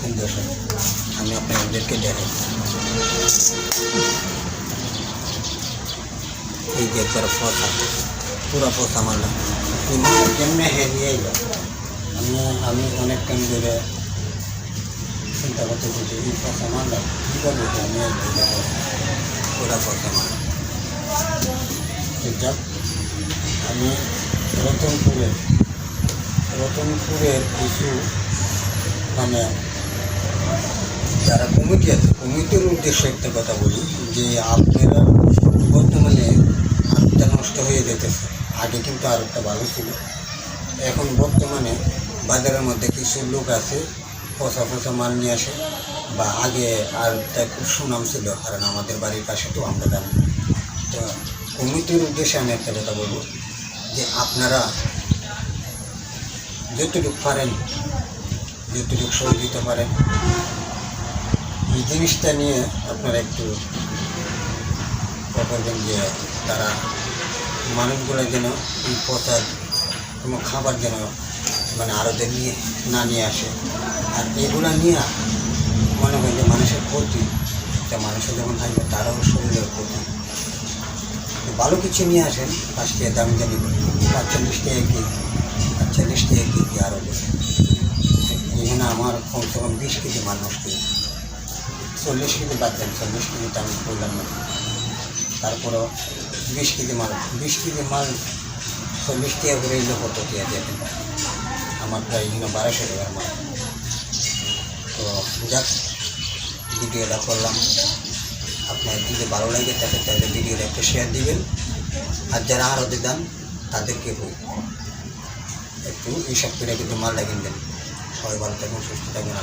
দেখেন দর্শক, আমি আপনাদেরকে দেখাই। এই যে একবার ফসা, পুরা ফসা মারলাম কেমনে নিয়ে এলো। আমি অনেক টাইম ধরে চিন্তা করতেছি যে এই ফসা মারলাম কী করবো, আমি পুরা ফসা মারলাম। যাক, আমি রতনপুরের কিছু মানে যারা কমিটি আছে, কমিটির উদ্দেশ্যে একটা কথা বলি যে আপনারা বর্তমানে আটটা নষ্ট হয়ে যেতেছে। আগে কিন্তু আর একটা ভালো ছিল। এখন বর্তমানে বাজারের মধ্যে কিছু লোক আছে পচা পচা মাল নিয়ে আসে, বা আগে আর তাই খুব সুনাম ছিল, কারণ আমাদের বাড়ির পাশে তো আমরা জানি। তো কমিটির উদ্দেশ্যে আমি একটা কথা বলবো যে আপনারা যতটুকু পারেন, যতটুকু সহযোগিতা পারেন, এই জিনিসটা নিয়ে আপনারা একটু করবেন যে তারা মানুষগুলো যেন এই পচা কোনো খাবার যেন মানে আরোদের নিয়ে না নিয়ে আসে। আর এগুলো নিয়ে মনে হয় যে মানুষের ক্ষতি, একটা মানুষের যখন থাকবে তারাও শরীরের ক্ষতি। ভালো কিছু নিয়ে আসেন, 5 টাকা দামি দামি 45 টাকা কেজি, 40 টাকা কেজি আরও। এখানে আমার কমসে কম 20 কেজি মাল নষ্ট হয়েছে। 40 কেজি বাদ দেন, 40 কেজিটা আমি করলাম না। তারপরেও 20 কেজি মাল 40 টাকা করে এলে কত টাকা দেবেন? আমার প্রায় এখানে 1200 টাকার মাল। তো যাক, ভিডিওটা করলাম। আপনার যদি ভালো লাগে থাকে তাহলে ভিডিওটা একটু শেয়ার দিবেন। আর যারা আরও দেন তাদেরকে একটু হিসাব করে কিন্তু মালটা কিনবেন। সবাই ভালো থাকবেন, সুস্থ থাকবেন।